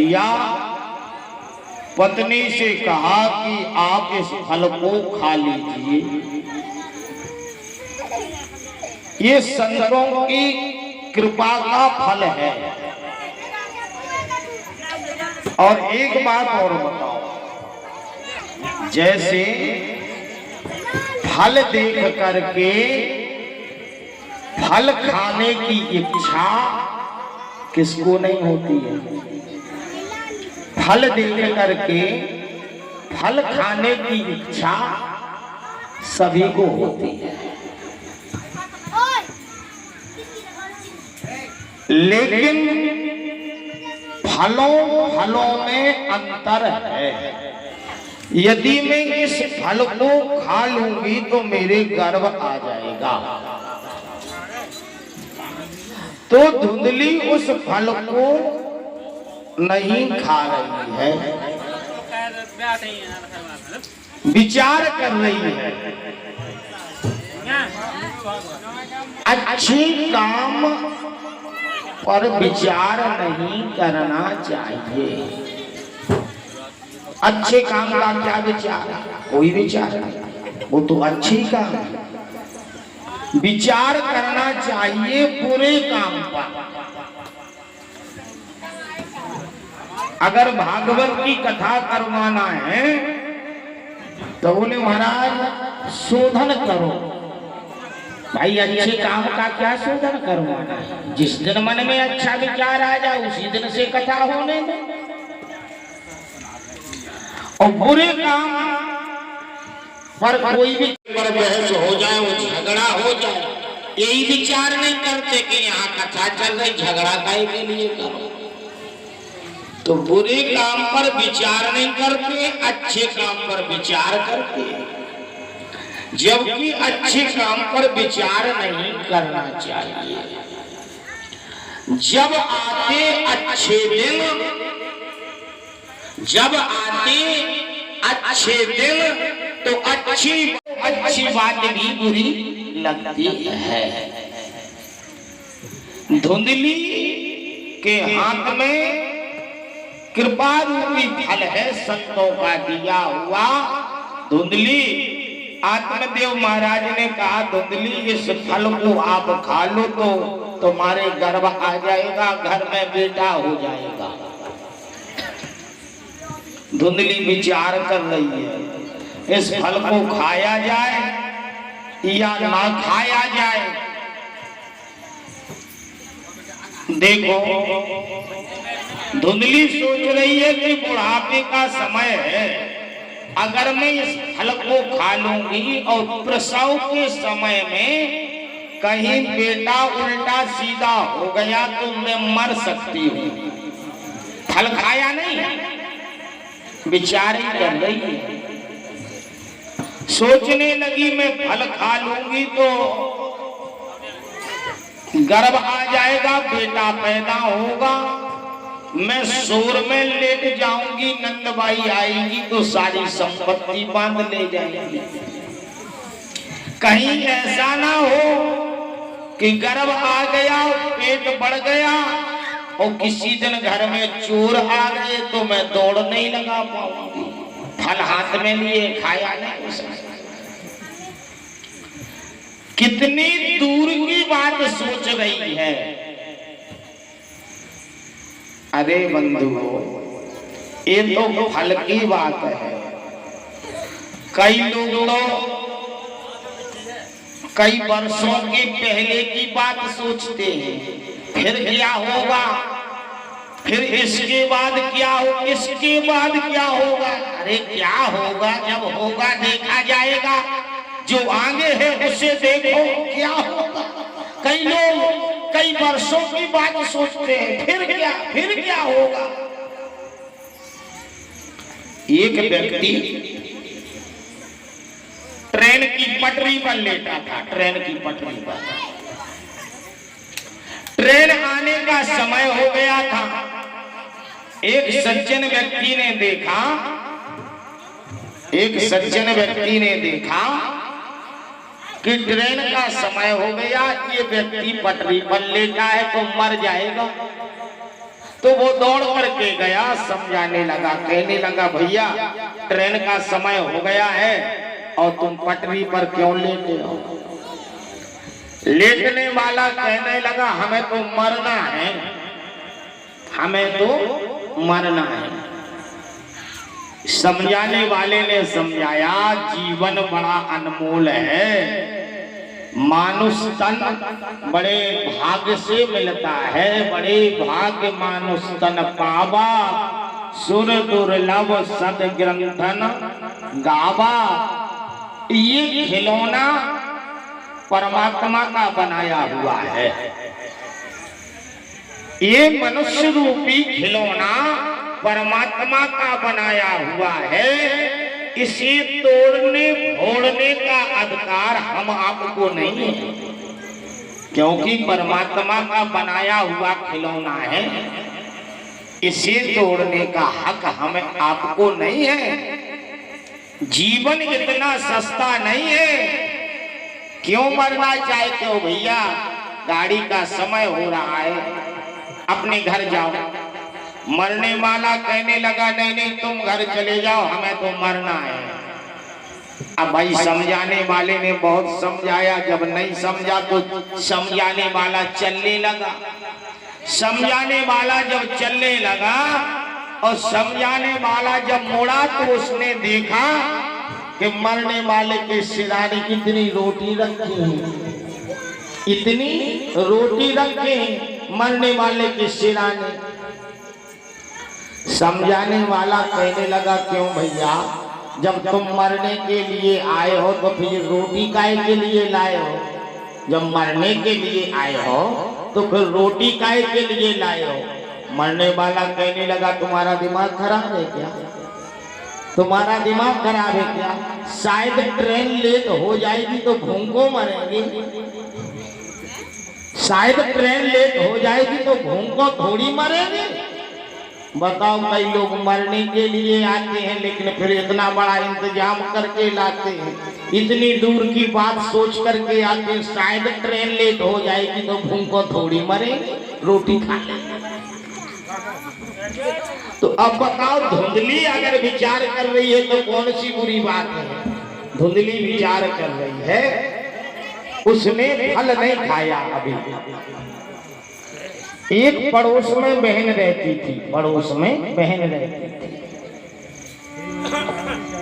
दिया। पत्नी से कहा कि आप इस फल को खा लीजिए, ये संतों की कृपा का फल है। और एक बात और बताओ, जैसे फल देख करके फल खाने की इच्छा किसको नहीं होती है? फल देख करके फल खाने की इच्छा सभी को होती है, लेकिन फलों में अंतर है। यदि मैं इस फल को खा लूंगी तो मेरे गर्भ आ जाएगा, तो धुंधली उस फल को नहीं खा रही है, विचार कर रही है। अच्छे काम पर विचार नहीं करना चाहिए। अच्छे काम का क्या विचार? कोई विचार नहीं, वो तो अच्छी काम है। विचार करना चाहिए बुरे काम पर। अगर भागवत की कथा करवाना है तो बोले महाराज शोधन करो। भाई अच्छे काम का क्या शोधन करवाना है? जिस दिन मन में अच्छा विचार आ जाए उसी दिन से कथा होने दो। और बुरे काम पर कोई भी पर बहस हो जाए, वो झगड़ा हो जाए, यही विचार नहीं करते कि यहाँ कथा चल रही, झगड़ा काहे के लिए करो। तो बुरे काम पर विचार नहीं करते, अच्छे काम पर विचार करते, जबकि अच्छे काम पर विचार नहीं करना चाहिए। जब आते अच्छे दिन, जब आते अच्छे दिन तो अच्छी बात भी बुरी लगती है। धुंधली के हाथ में कृपा रूपी फल है, संतों का दिया हुआ। धुंधली, आत्मदेव महाराज ने कहा धुंधली इस फल को आप खा लो तो तुम्हारे गर्भ आ जाएगा, घर में बेटा हो जाएगा। धुंधली विचार कर रही है, इस फल को खाया जाए या ना खाया जाए। देखो, धुंधली सोच रही है कि बुढ़ापे का समय है, अगर मैं इस फल को खा लूंगी और प्रसव के समय में कहीं बेटा उल्टा सीधा हो गया तो मैं मर सकती हूँ। फल खाया नहीं, विचार ही कर रही है। सोचने लगी मैं फल खा लूंगी तो गर्भ आ जाएगा, बेटा पैदा होगा, मैं शोर में लेट जाऊंगी, नंदबाई आएगी तो सारी संपत्ति बांध ले जाएगी। कहीं ऐसा ना हो कि गर्भ आ गया, पेट बढ़ गया और किसी दिन घर में चोर आ गए तो मैं दौड़ नहीं लगा पाऊंगी। फल हाथ में लिए खाया नहीं उसने। कितनी दूर की बात सोच रही है। अरे बंधुओं, ये तो फल की बात है। कई लोग तो कई वर्षों के पहले की बात सोचते हैं, फिर क्या होगा, फिर इसके बाद क्या हो, इसके बाद क्या होगा। अरे क्या होगा, जब होगा देखा जाएगा, जो आगे है उसे देखो क्या होगा। कई लोग कई वर्षों की बात सोचते हैं, फिर क्या होगा। एक व्यक्ति ट्रेन की पटरी पर लेटा था, ट्रेन की पटरी पर। ट्रेन आने का समय हो गया था। एक सज्जन व्यक्ति ने देखा, एक सज्जन व्यक्ति ने देखा कि ट्रेन का समय हो गया, ये व्यक्ति पटरी पर लेटा है तो मर जाएगा। तो वो दौड़ करके गया, समझाने लगा, कहने लगा भैया ट्रेन का समय हो गया है और तुम पटरी पर क्यों लेटे हो। लेटने वाला कहने लगा हमें तो मरना है, हमें तो मरना है। समझाने वाले ने समझाया जीवन बड़ा अनमोल है, मानुष तन बड़े भाग्य से मिलता है, बड़े भाग्य मानुष तन पावा, सुर दुर्लभ सद ग्रंथन गावा। ये खिलौना परमात्मा का बनाया हुआ है, ये मनुष्य रूपी खिलौना परमात्मा का बनाया हुआ है। इसे तोड़ने फोड़ने का अधिकार हम आपको नहीं है, क्योंकि परमात्मा का बनाया हुआ खिलौना है। इसे तोड़ने का हक हमें आपको नहीं है। जीवन इतना सस्ता नहीं है, क्यों मरना चाहते हो भैया? गाड़ी का समय हो रहा है, अपने घर जाओ। मरने वाला कहने लगा नहीं नहीं तुम घर चले जाओ, हमें तो मरना है। अब भाई समझाने वाले ने बहुत समझाया, जब नहीं समझा तो समझाने वाला चलने लगा। समझाने वाला जब चलने लगा और समझाने वाला जब मुड़ा तो उसने देखा कि मरने वाले के सिराने इतनी रोटी रखी है, इतनी रोटी रखी है मरने वाले के सिराने। समझाने वाला कहने लगा क्यों भैया, जब तुम मरने के लिए आए हो तो फिर रोटी काहे के लिए लाए हो? जब मरने के लिए आए हो तो फिर रोटी काहे के लिए लाए हो? मरने वाला कहने लगा तुम्हारा दिमाग खराब है क्या? तुम्हारा दिमाग खराब है क्या? शायद ट्रेन लेट हो जाएगी तो भूखों मरेंगे, शायद ट्रेन लेट हो जाएगी तो भूखों थोड़ी मरेंगे। बताओ, कई लोग मरने के लिए आते हैं लेकिन फिर इतना बड़ा इंतजाम करके लाते हैं, इतनी दूर की बात सोच करके आते हैं, शायद ट्रेन लेट हो जाएगी तो भूखों थोड़ी मरेंगे, रोटी खा लेंगे। तो अब बताओ, धुंधली अगर विचार कर रही है तो कौन सी बुरी बात है? धुंधली विचार कर रही है, उसने फल नहीं खाया अभी। एक पड़ोस में बहन रहती थी, पड़ोस में बहन रहती थी।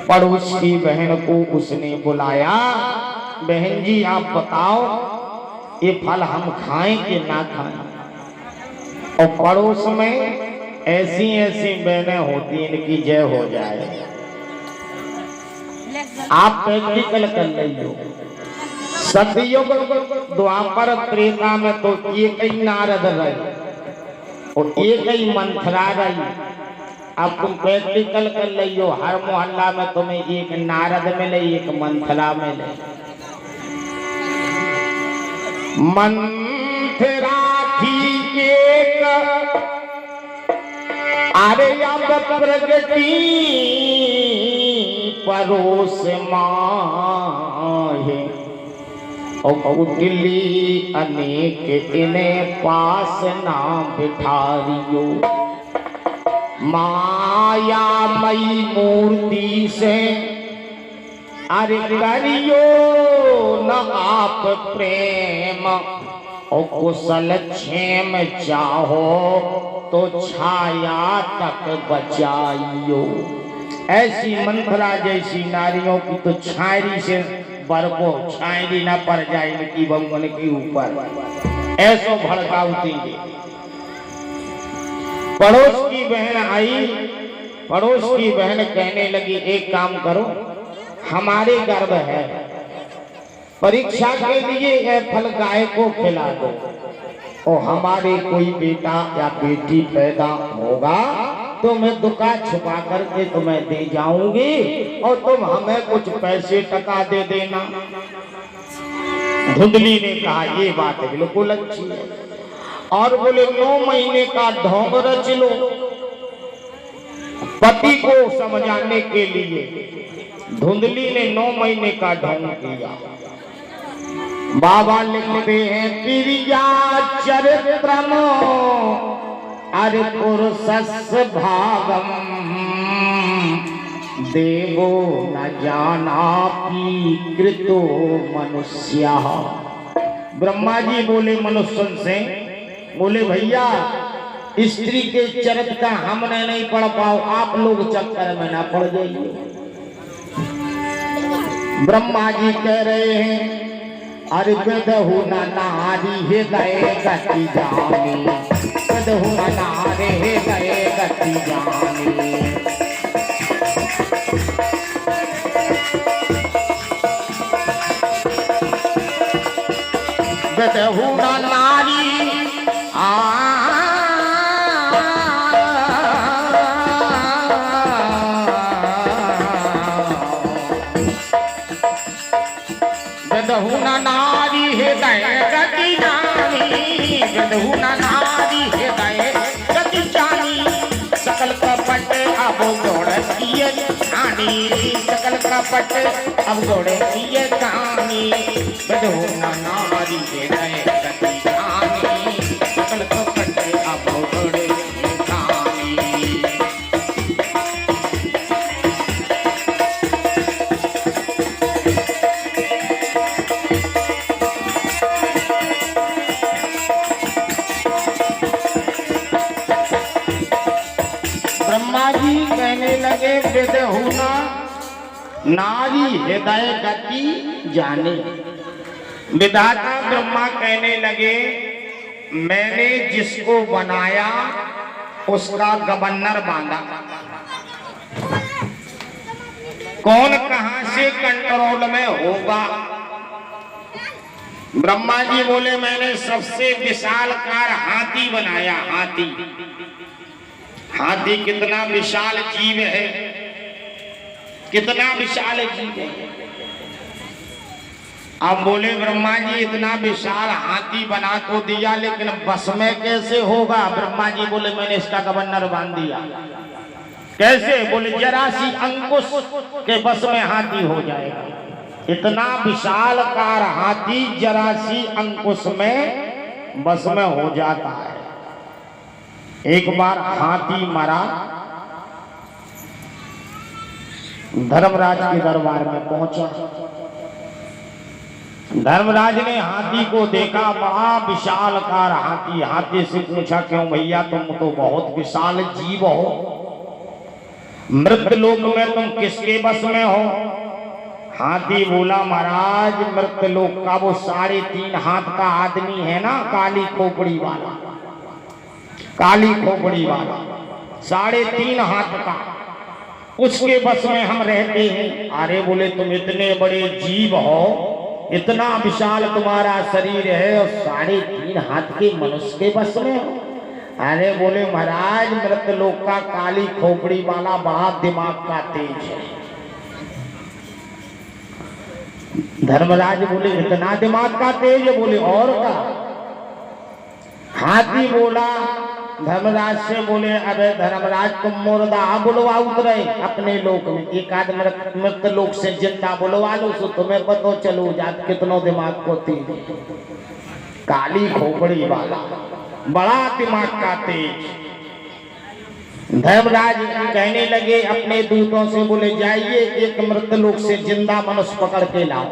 पड़ोस की बहन को उसने बुलाया, बहन जी आप बताओ ये फल हम खाएं कि ना खाएं? और पड़ोस में ऐसी ऐसी बहनें होती हैं, इनकी जय हो जाए। आप प्रैक्टिकल कर लो। सतयुग द्वापर त्रेता में तो एक ही नारद रहे और एक ही मंथरा रही। अब तुम प्रैक्टिकल कर लियो, हर मोहल्ला में तुम्हें एक नारद मिले, एक मंथरा मिले। मंथरा थी एक आर्य प्रगति परोस माहे, उठली अनेक इन्हें पास ना बिठारियो। मायामयी मूर्ति से अरे करियो न आप प्रेम, और कुशल क्षेम चाहो तो छाया तक बचाइयो। ऐसी मंथरा जैसी नारियों की तो छायरी से बरको, छायरी ना पड़ जाए इनकी बंगन के ऊपर, ऐसो भड़काउती। पड़ोस की बहन आई, पड़ोस की बहन कहने लगी एक काम करो, हमारे गर्भ है, परीक्षा के लिए यह फल गाय को खिला दो, और हमारे कोई बेटा या बेटी पैदा होगा तो मैं दुका छुपा करके तुम्हें दे जाऊंगी और तुम हमें कुछ पैसे टका दे देना। धुंधली ने कहा ये बात बिल्कुल अच्छी है, और बोले 9 महीने का ढोंग रच लो पति को समझाने के लिए। धुंधली ने 9 महीने का ढोंग किया। बाबा लिखते हैं क्रिया चरित्रम अरे पुरुषस्य भागम देवो न जानापि कृतो मनुष्यः। ब्रह्मा जी बोले मनुष्य से, बोले भैया स्त्री के चरित्र का हमने नहीं पढ़ पाओ, आप लोग चक्कर में ना पड़ जाइए। ब्रह्मा जी कह रहे हैं अरे विदहु न नारी हृदय गति जानी, विदहु न नारी हृदय गति जानी। विदहु न नारी विदहु न नारी हृदय गति जानी, विदहु न नारी हृदय गति जानी। सकल कपट अब गोड़ किए कहानी, सकल कपट अब गोड़ किए कहानी। विदहु न नारी हृदय गति जानी, सकल कपट अब गोड़ किए कहानी। ब्रह्मा जी कहने लगे विदहु न नारी हृदय गति जाने। विधाता ब्रह्मा कहने लगे मैंने जिसको बनाया उसका गवर्नर बांधा, कौन कहां से कंट्रोल में होगा। ब्रह्मा जी बोले मैंने सबसे विशालकार हाथी बनाया। हाथी, हाथी कितना विशाल जीव है, कितना विशाल जीव है। अब बोले ब्रह्मा जी इतना विशाल हाथी बना तो दिया, लेकिन बस में कैसे होगा। ब्रह्मा जी बोले मैंने इसका गवर्नर बांध दिया। कैसे, बोले जरा सी अंकुश के बस में हाथी हो जाएगा। इतना विशालकार हाथी जरा सी अंकुश में बस में हो जाता है। एक बार हाथी मरा, धर्मराज के दरबार में पहुंचा। धर्मराज ने हाथी को देखा, बड़ा विशालकार हाथी। हाथी से पूछा क्यों भैया तुम तो बहुत विशाल जीव हो, मृत लोक में तुम किसके बस में हो। हाथी बोला महाराज मृत लोक का वो 3.5 हाथ का आदमी है ना, काली खोपड़ी वाला, काली खोपड़ी वाला 3.5 हाथ का, उसके बस में हम रहते हैं। अरे बोले तुम इतने बड़े जीव हो, इतना विशाल तुम्हारा शरीर है और 3.5 हाथ के मनुष्य के बस में हो। अरे बोले महाराज मृत लोक का काली खोपड़ी वाला बड़ा दिमाग का तेज है। धर्मराज बोले इतना दिमाग का तेज है। बोले और का। हाथी बोला धर्मराज से, बोले अरे धर्मराज तुम मुर्दा बुलवा उतरे अपने लोक में, एक आध मृत लोक से जिंदा बुलवा लो सो तुम्हें पता चलो जात कितनो दिमाग को तेज। काली खोपड़ी वाला बड़ा दिमाग का तेज। धर्मराज कहने लगे अपने दूतों से, बोले जाइए एक मृत लोक से जिंदा मनुष्य पकड़ के लाओ।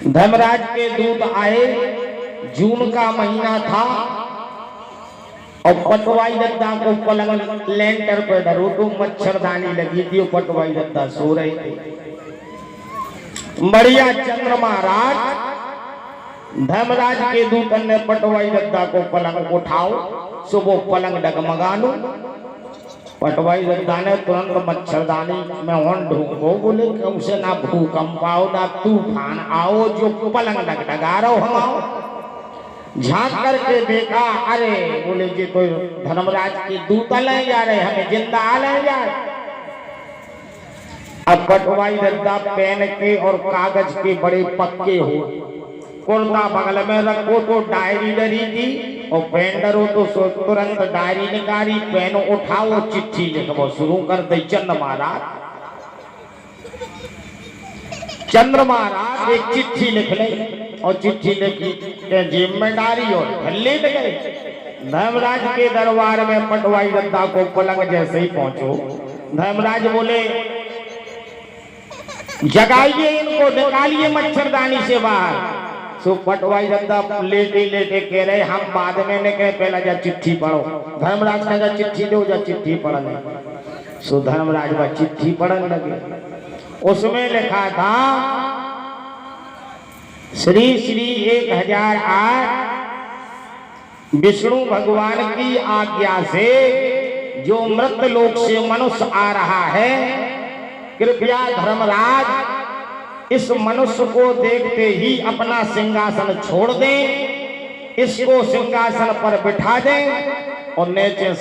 धर्मराज के दूत आए, जून का महीना था और पटवाई दत्ता को पलंग लेंटर पर धरो तो मच्छरदानी लगी थी, पटवाई दत्ता सो रहे थे। बढ़िया चंद्रमा रात धर्मराज के दूतन ने पटवाई दत्ता को पलंग उठाओ, सुबह पलंग डगमगा लो। पटवाई दत्ता ने तुरंत मच्छरदानी में वन ढूंढो, बोले कम से ना भूकंप आओ ना तूफान आओ, जो पलंग डगडगा रहो हम आओ। झांक करके देखा, अरे बोले जी कोई धर्मराज के दूत ले जा रहे, हमें जिंदा ले जा रहे। अब पटवाई दत्ता पेन के और कागज के बड़े पक्के हो, कुर्ता बगल में रखो तो डायरी डरी थी और पेन डरो तो तुरंत डायरी निकाली, पेन उठाओ चिट्ठी लिखो शुरू कर दे। चंद्रमा रात एक चिट्ठी लिख ले। और चिट्ठी लिखी के जेब में डाली और फिर लेट गए। धर्मराज के दरबार में पटवाई दत्ता को पलंग जैसे ही पहुंचो, धर्मराज बोले जगाइए इनको, निकालिए मच्छरदानी से बाहर। सो पटवाई दत्ता लेटे लेटे कह रहे हम बाद में ने कहे पहला जा चिट्ठी पढ़ो। धर्मराज कहा चिट्ठी दो, जा चिट्ठी पढ़ने। सो धर्मराज वह चिट्ठी पढ़ने लगे। उसमें लिखा था श्री श्री 1008 विष्णु भगवान की आज्ञा से जो मृत लोक से मनुष्य आ रहा है, कृपया धर्मराज इस मनुष्य को देखते ही अपना सिंहासन छोड़ दें, इसको सिंहासन पर बिठा दें और नीचे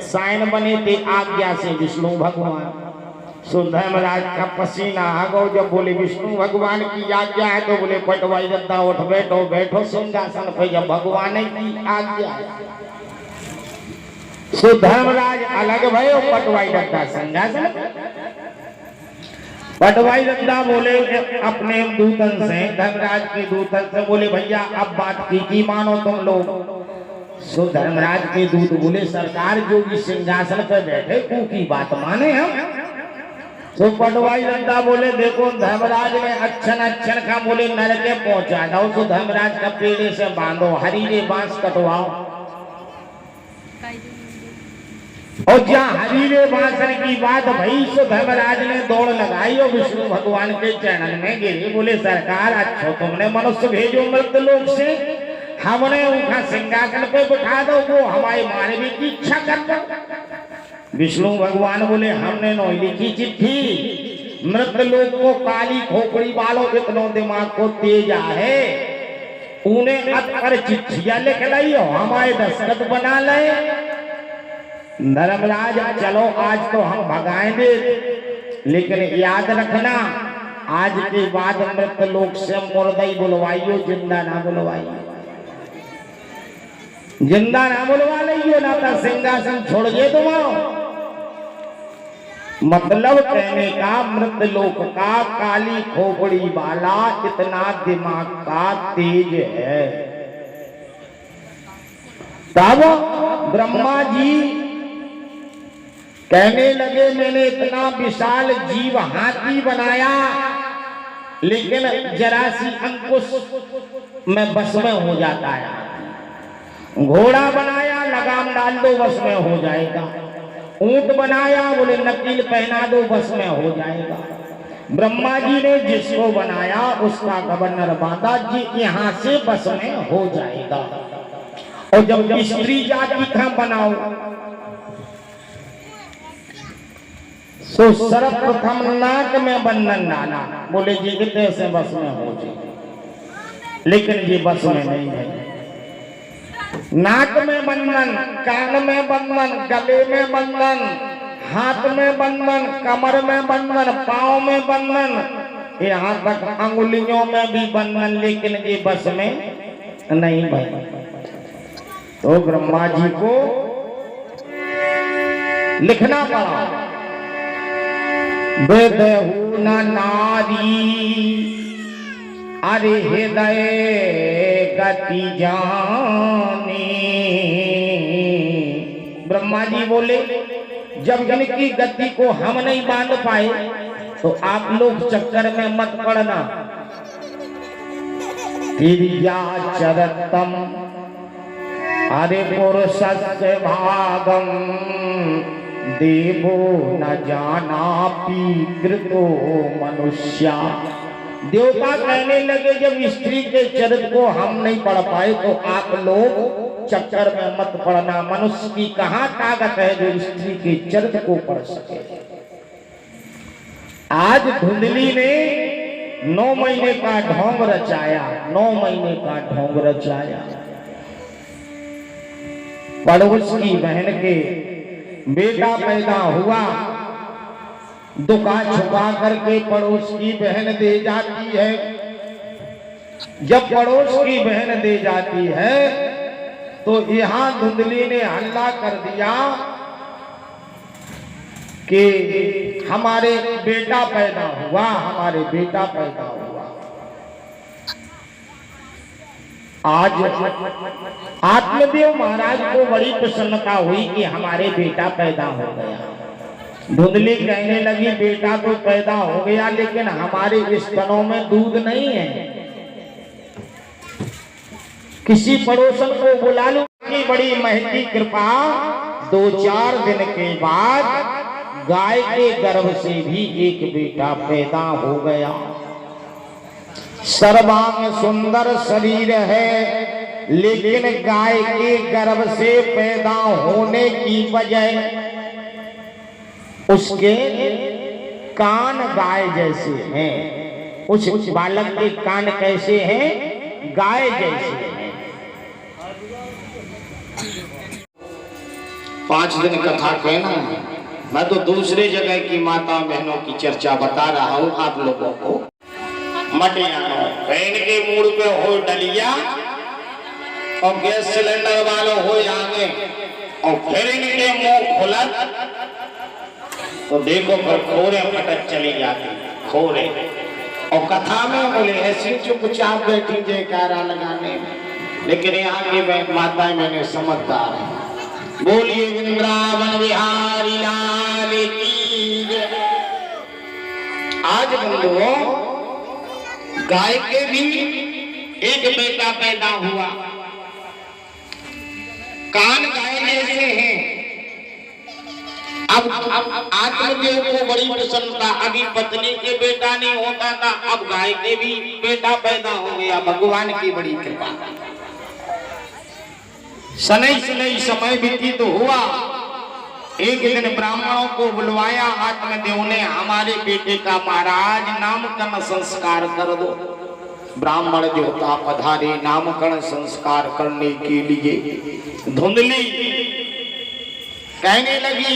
साइन बने थे आज्ञा से विष्णु भगवान। सो धर्मराज का पसीना आ गो जब बोले विष्णु भगवान की आज्ञा है, तो बोले पटवाई दत्ता उठ बैठो बैठो सिंहासन पे, जब भगवान की आज्ञा है। सो धर्मराज अलग भयो, पटवाई दत्ता सिंहासन। पटवाई दत्ता बोले अपने दूतन से, धर्मराज के दूतन से बोले भैया अब बात की मानो तुम लोग। सो धर्मराज के दूत बोले सरकार जो भी सिंहासन पर बैठे की बात माने हम। तो पटवाई दत्ता बोले देखो धर्मराज ने अच्छन का बोले नरके पहुंचा दो, तो धर्मराज का पेड़े से बांधो, हरीरे बांस कटवाओ और जहाँ हरीरे बांसन की बात भई, सो धर्मराज ने दौड़ लगाई और विष्णु भगवान के चरणन में गिरी। बोले सरकार अच्छो तुमने मनुष्य भेजो मृत लोक से, हमने उनका सिंहासन पे बिठा दो, वो हमारे मानवी की इच्छा कर दो। विष्णु भगवान बोले हमने नो लिखी चिट्ठी, मृत लोग को काली खोपड़ी वालों इतनो दिमाग को तेज है, उन्हें अतर चिट्ठियां लिख लाई हो, हमारे दस्तखत बना ले। धर्मराज चलो आज तो हम भगाएंगे, लेकिन याद रखना आज के बाद मृत लोक से मुर्दा बुलवाइयो, जिंदा ना बुलवाइयो, जिंदा ना बुलवा लियो ना तो सिंहासन छोड़ गए तुम। मतलब कहने का मृत लोक का काली खोपड़ी वाला इतना दिमाग का तेज है। तब ब्रह्मा जी कहने लगे मैंने इतना विशाल जीव हाथी बनाया, लेकिन जरा सी अंकुश में बस में हो जाता है। घोड़ा बनाया लगाम डाल दो बस में हो जाएगा, ऊंट बनाया बोले नकील पहना दो बस में हो जाएगा। ब्रह्मा जी ने जिसको बनाया उसका गवर्नर बांधा जी यहाँ से बस में हो जाएगा। और जब स्त्री जाति का बनाओ तो सर्वप्रथम नाक में बंधन डाला, बोले जी कितने से बस में हो जाए, लेकिन ये बस में नहीं है। नाक में बंधन, कान में बंधन, गले में बंधन, हाथ में बंधन, कमर में बंधन, पाँव में बंधन, यहाँ तक अंगुलियों में भी बंधन, लेकिन ये बस में नहीं बंधन। तो ब्रह्मा जी को लिखना पड़ा बेदहु न नारी अरे हृदय गति जानी। ब्रह्मा जी बोले जब इनकी गति को हम नहीं बांध पाए तो आप लोग चक्कर में मत पड़ना। तिर्या चरतम अरे पुरुषस्य भागम देवो न जाना पीकृतो मनुष्या। देवता कहने लगे जब स्त्री के चरित्र को हम नहीं पढ़ पाए तो आप लोग चक्कर में मत पड़ना। मनुष्य की कहाँ ताकत है जो स्त्री के चरित्र को पढ़ सके। आज धुंधली ने 9 महीने का ढोंग रचाया, 9 महीने का ढोंग रचाया। पड़ोस की बहन के बेटा पैदा हुआ, दुका छुपा करके पड़ोस की बहन दे जाती है। जब पड़ोस की बहन दे जाती है तो यहाँ धुंधली ने हल्ला कर दिया कि हमारे बेटा पैदा हुआ, हमारे बेटा पैदा हुआ। आज आत्मदेव महाराज को बड़ी प्रसन्नता हुई कि हमारे बेटा पैदा हो गया। धुंधली कहने लगी बेटा तो पैदा हो गया लेकिन हमारे स्तनों में दूध नहीं है, किसी पड़ोसन को बुला लो। की बड़ी महती कृपा, 2-4 दिन के बाद गाय के गर्भ से भी एक बेटा पैदा हो गया। सर्वांग सुंदर शरीर है लेकिन गाय के गर्भ से पैदा होने की वजह उसके कान गाय जैसे हैं। उस बालक के कान कैसे हैं? गाय जैसे हैं। 5 दिन कथा कहना है। मैं तो दूसरे जगह की माता बहनों की चर्चा बता रहा हूं आप लोगों को। मटिया बहन के मूड पे हो डलिया और गैस सिलेंडर वालों हो आगे और फिर इनके मुंह खुलत तो देखो फिर खोरे फटक चली जाती खोरे। और कथा में बोले ऐसी चुपचाप बैठी जयकारा लगाने में, लेकिन यहाँ की माताएं मैंने समझदार है। बोलिए वृंदावन बिहारी लाल की जय। आज बंधुओं गाय के भी एक बेटा पैदा हुआ। कान गाय जैसे हैं। अब आत्मदेव को बड़ी प्रसन्नता, अभी पत्नी के बेटा नहीं होता था, अब गाय के भी बेटा पैदा हो गया। भगवान की बड़ी कृपा। शनै समय व्यतीत हुआ। एक दिन ब्राह्मणों को बुलवाया आत्मदेव ने, हमारे बेटे का महाराज नामकरण संस्कार कर दो। ब्राह्मण देवता पधारे नामकरण संस्कार करने के लिए। धुंधली कहने लगी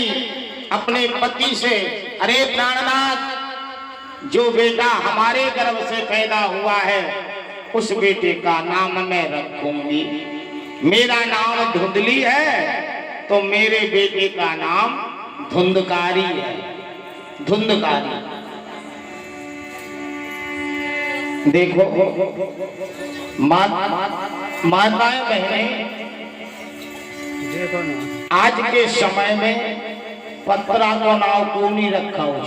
अपने पति से, अरे प्राणनाथ, जो बेटा हमारे गर्भ से पैदा हुआ है उस बेटे का नाम मैं रखूंगी। मेरा नाम धुंधली है तो मेरे बेटे का नाम धुंधकारी है। धुंधकारी देखो माताएं बहनें, आज के समय में पत्रा को नाव को नहीं रखा हो।